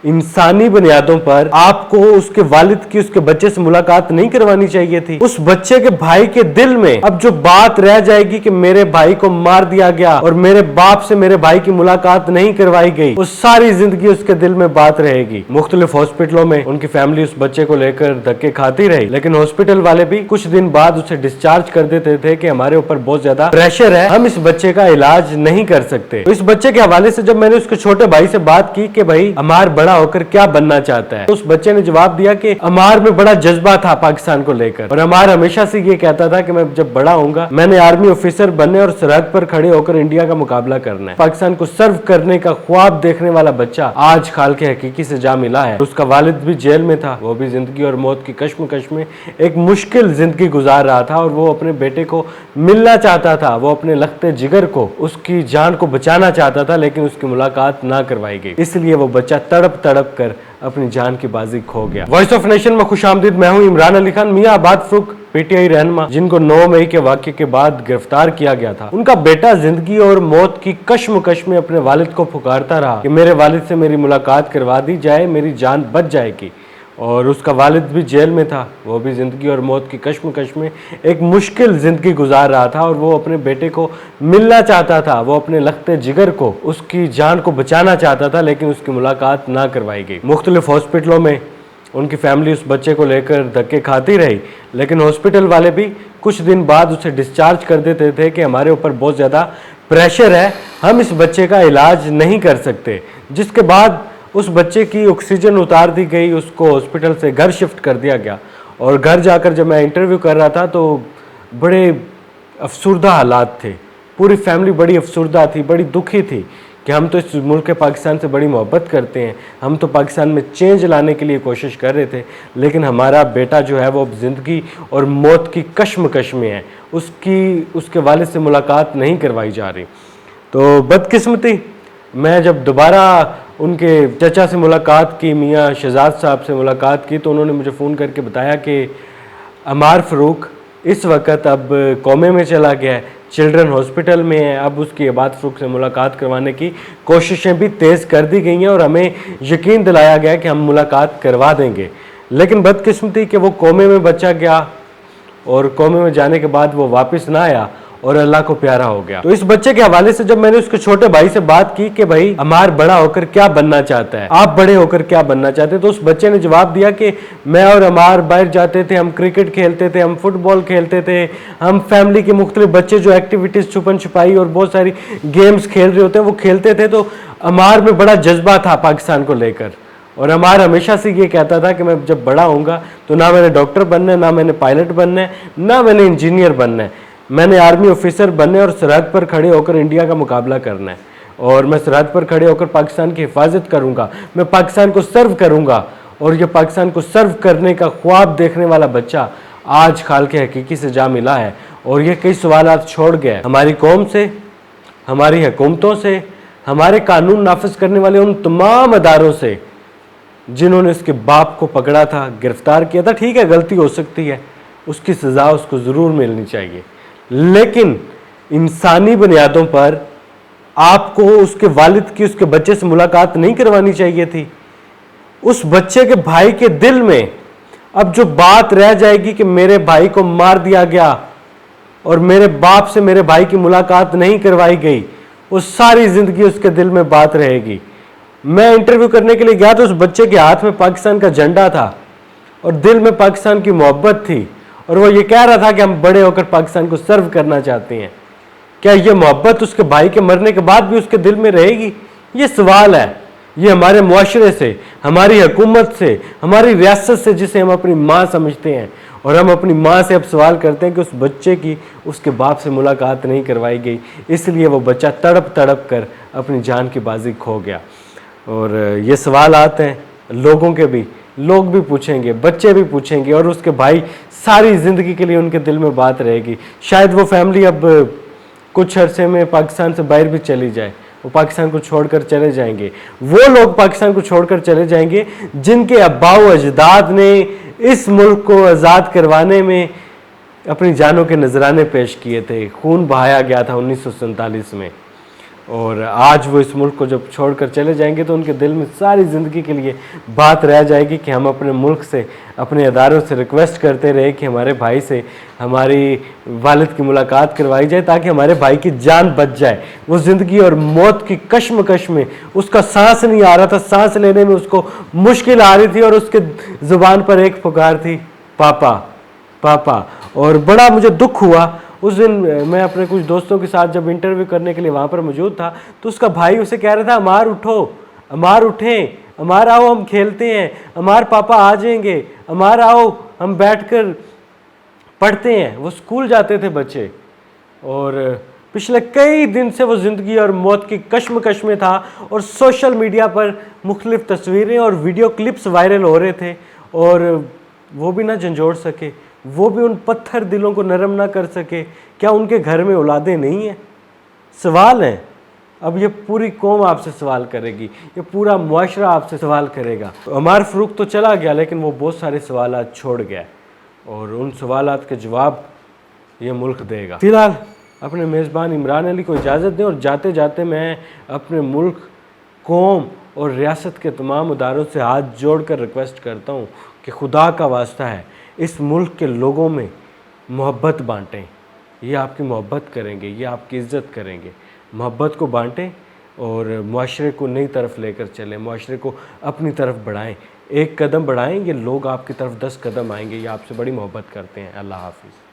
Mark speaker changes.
Speaker 1: انسانی بنیادوں پر آپ کو اس کے والد کی اس کے بچے سے ملاقات نہیں کروانی چاہیے تھی. اس بچے کے بھائی کے دل میں اب جو بات رہ جائے گی کہ میرے بھائی کو مار دیا گیا اور میرے باپ سے میرے بھائی کی ملاقات نہیں کروائی گئی، وہ ساری زندگی اس کے دل میں بات رہے گی. مختلف ہاسپٹلوں میں ان کی فیملی اس بچے کو لے کر دھکے کھاتی رہی، لیکن ہاسپٹل والے بھی کچھ دن بعد اسے ڈسچارج کر دیتے تھے کہ ہمارے اوپر بہت زیادہ پریشر ہے، ہم اس بچے کا علاج نہیں کر سکتے. اس بچے کے حوالے سے جب میں نے اس کے چھوٹے بھائی سے بات کی کہ بھائی عمار بڑا ہو کر کیا بننا چاہتا ہے، اس بچے نے جواب دیا کہ عمار میں بڑا جذبہ تھا پاکستان کو لے کر، اور عمار ہمیشہ سے یہ کہتا تھا کہ میں جب بڑا ہوں گا میں نے آرمی آفیسر بننے اور سرحد پر کھڑے ہو کر انڈیا کا مقابلہ کرنا ہے. پاکستان کو سرو کرنے کا خواب دیکھنے والا بچہ آج کھال کے حقیقی سے جا ملا ہے. اس کا والد بھی جیل میں تھا، وہ بھی زندگی اور موت کی کشمکش میں ایک مشکل زندگی گزار رہا تھا، اور وہ اپنے بیٹے کو ملنا چاہتا تھا، وہ اپنے لختے جگر کو، اس کی جان کو بچانا چاہتا تھا، لیکن اس کی ملاقات نہ کروائی گئی. اس لیے وہ بچہ تڑپ تڑپ کر اپنی جان کی بازی کھو گیا. وائس آف نیشن میں خوش آمدید. میں ہوں عمران علی خان. میاں آباد فروخ پی ٹی آئی رہنما جن کو 9 مئی کے واقعے کے بعد گرفتار کیا گیا تھا، ان کا بیٹا زندگی اور موت کی کشمکش میں اپنے والد کو پکارتا رہا کہ میرے والد سے میری ملاقات کروا دی جائے، میری جان بچ جائے گی. اور اس کا والد بھی جیل میں تھا، وہ بھی زندگی اور موت کی کشمکش میں ایک مشکل زندگی گزار رہا تھا، اور وہ اپنے بیٹے کو ملنا چاہتا تھا، وہ اپنے لختے جگر کو، اس کی جان کو بچانا چاہتا تھا، لیکن اس کی ملاقات نہ کروائی گئی. مختلف ہاسپٹلوں میں ان کی فیملی اس بچے کو لے کر دھکے کھاتی رہی، لیکن ہاسپٹل والے بھی کچھ دن بعد اسے ڈسچارج کر دیتے تھے کہ ہمارے اوپر بہت زیادہ پریشر ہے، ہم اس بچے کا علاج نہیں کر سکتے. جس کے بعد اس بچے کی آکسیجن اتار دی گئی، اس کو ہاسپٹل سے گھر شفٹ کر دیا گیا. اور گھر جا کر جب میں انٹرویو کر رہا تھا تو بڑے افسردہ حالات تھے، پوری فیملی بڑی افسردہ تھی، بڑی دکھی تھی کہ ہم تو اس ملک پاکستان سے بڑی محبت کرتے ہیں، ہم تو پاکستان میں چینج لانے کے لیے کوشش کر رہے تھے، لیکن ہمارا بیٹا جو ہے وہ اب زندگی اور موت کی کشمکش میں ہے، اس کے والد سے ملاقات نہیں کروائی جا رہی. تو بدقسمتی میں جب دوبارہ ان کے چچا سے ملاقات کی، میاں شہزاد صاحب سے ملاقات کی، تو انہوں نے مجھے فون کر کے بتایا کہ عمار فروخ اس وقت اب کومے میں چلا گیا ہے، چلڈرن ہاسپٹل میں ہے. اب اس کی عباد فروخ سے ملاقات کروانے کی کوششیں بھی تیز کر دی گئی ہیں، اور ہمیں یقین دلایا گیا کہ ہم ملاقات کروا دیں گے. لیکن بدقسمتی کہ وہ کومے میں بچا گیا، اور کومے میں جانے کے بعد وہ واپس نہ آیا اور اللہ کو پیارا ہو گیا. تو اس بچے کے حوالے سے جب میں نے اس کے چھوٹے بھائی سے بات کی کہ بھائی عمار بڑا ہو کر کیا بننا چاہتا ہے، آپ بڑے ہو کر کیا بننا چاہتے ہیں، تو اس بچے نے جواب دیا کہ میں اور عمار باہر جاتے تھے، ہم کرکٹ کھیلتے تھے، ہم فٹ بال کھیلتے تھے، ہم فیملی کے مختلف بچے جو ایکٹیویٹیز چھپن چھپائی اور بہت ساری گیمز کھیل رہے ہوتے ہیں وہ کھیلتے تھے. تو عمار میں بڑا جذبہ تھا پاکستان کو لے کر، اور عمار ہمیشہ سے یہ کہتا تھا کہ میں جب بڑا ہوں گا تو نہ میں نے ڈاکٹر بننا ہے، نہ میں نے پائلٹ بننا ہے، نہ میں نے انجینئر بننا ہے، میں نے آرمی آفیسر بننے اور سرحد پر کھڑے ہو کر انڈیا کا مقابلہ کرنا ہے، اور میں سرحد پر کھڑے ہو کر پاکستان کی حفاظت کروں گا، میں پاکستان کو سرو کروں گا. اور یہ پاکستان کو سرو کرنے کا خواب دیکھنے والا بچہ آج کھال کے حقیقی سے جا ملا ہے، اور یہ کئی سوالات چھوڑ گیا ہے ہماری قوم سے، ہماری حکومتوں سے، ہمارے قانون نافذ کرنے والے ان تمام اداروں سے جنہوں نے اس کے باپ کو پکڑا تھا، گرفتار کیا تھا. ٹھیک ہے، غلطی ہو سکتی ہے، اس کی سزا اس کو ضرور ملنی چاہیے، لیکن انسانی بنیادوں پر آپ کو اس کے والد کی اس کے بچے سے ملاقات نہیں کروانی چاہیے تھی. اس بچے کے بھائی کے دل میں اب جو بات رہ جائے گی کہ میرے بھائی کو مار دیا گیا اور میرے باپ سے میرے بھائی کی ملاقات نہیں کروائی گئی، وہ ساری زندگی اس کے دل میں بات رہے گی. میں انٹرویو کرنے کے لیے گیا تو اس بچے کے ہاتھ میں پاکستان کا جھنڈا تھا اور دل میں پاکستان کی محبت تھی، اور وہ یہ کہہ رہا تھا کہ ہم بڑے ہو کر پاکستان کو سرو کرنا چاہتے ہیں. کیا یہ محبت اس کے بھائی کے مرنے کے بعد بھی اس کے دل میں رہے گی؟ یہ سوال ہے. یہ ہمارے معاشرے سے، ہماری حکومت سے، ہماری ریاست سے جسے ہم اپنی ماں سمجھتے ہیں، اور ہم اپنی ماں سے اب سوال کرتے ہیں کہ اس بچے کی اس کے باپ سے ملاقات نہیں کروائی گئی، اس لیے وہ بچہ تڑپ تڑپ کر اپنی جان کی بازی کھو گیا. اور یہ سوالات ہیں لوگوں کے بھی، لوگ بھی پوچھیں گے، بچے بھی پوچھیں گے، اور اس کے بھائی ساری زندگی کے لیے ان کے دل میں بات رہے گی. شاید وہ فیملی اب کچھ عرصے میں پاکستان سے باہر بھی چلی جائے، وہ پاکستان کو چھوڑ کر چلے جائیں گے. وہ لوگ پاکستان کو چھوڑ کر چلے جائیں گے جن کے آباء و اجداد نے اس ملک کو آزاد کروانے میں اپنی جانوں کے نذرانے پیش کیے تھے، خون بہایا گیا تھا 1947 میں. اور آج وہ اس ملک کو جب چھوڑ کر چلے جائیں گے تو ان کے دل میں ساری زندگی کے لیے بات رہ جائے گی کہ ہم اپنے ملک سے، اپنے اداروں سے ریکویسٹ کرتے رہے کہ ہمارے بھائی سے ہماری والد کی ملاقات کروائی جائے تاکہ ہمارے بھائی کی جان بچ جائے۔ وہ زندگی اور موت کی کشمکش میں اس کا سانس نہیں آ رہا تھا، سانس لینے میں اس کو مشکل آ رہی تھی، اور اس کے زبان پر ایک پکار تھی، پاپا پاپا۔ اور بڑا مجھے دکھ ہوا اس دن، میں اپنے کچھ دوستوں کے ساتھ جب انٹرویو کرنے کے لیے وہاں پر موجود تھا تو اس کا بھائی اسے کہہ رہا تھا، عمار اٹھو، عمار اٹھیں، عمار آؤ ہم کھیلتے ہیں، عمار پاپا آ جائیں گے، عمار آؤ ہم بیٹھ کر پڑھتے ہیں۔ وہ اسکول جاتے تھے بچے، اور پچھلے کئی دن سے وہ زندگی اور موت کی کشمکش میں تھا، اور سوشل میڈیا پر مختلف تصویریں اور ویڈیو کلپس وائرل ہو رہے تھے، اور وہ بھی نہ جھنجھوڑ سکے، وہ بھی ان پتھر دلوں کو نرم نہ کر سکے۔ کیا ان کے گھر میں اولادیں نہیں ہیں؟ سوال ہیں۔ اب یہ پوری قوم آپ سے سوال کرے گی، یہ پورا معاشرہ آپ سے سوال کرے گا۔ عمار فاروق تو چلا گیا، لیکن وہ بہت سارے سوالات چھوڑ گیا، اور ان سوالات کے جواب یہ ملک دے گا۔ فی الحال اپنے میزبان عمران علی کو اجازت دیں، اور جاتے جاتے میں اپنے ملک، قوم اور ریاست کے تمام اداروں سے ہاتھ جوڑ کر ریکویسٹ کرتا ہوں کہ خدا کا واسطہ ہے، اس ملک کے لوگوں میں محبت بانٹیں۔ یہ آپ کی محبت کریں گے، یہ آپ کی عزت کریں گے۔ محبت کو بانٹیں اور معاشرے کو نئی طرف لے کر چلیں، معاشرے کو اپنی طرف بڑھائیں۔ ایک قدم بڑھائیں گے، لوگ آپ کی طرف 10 قدم آئیں گے۔ یہ آپ سے بڑی محبت کرتے ہیں۔ اللہ حافظ۔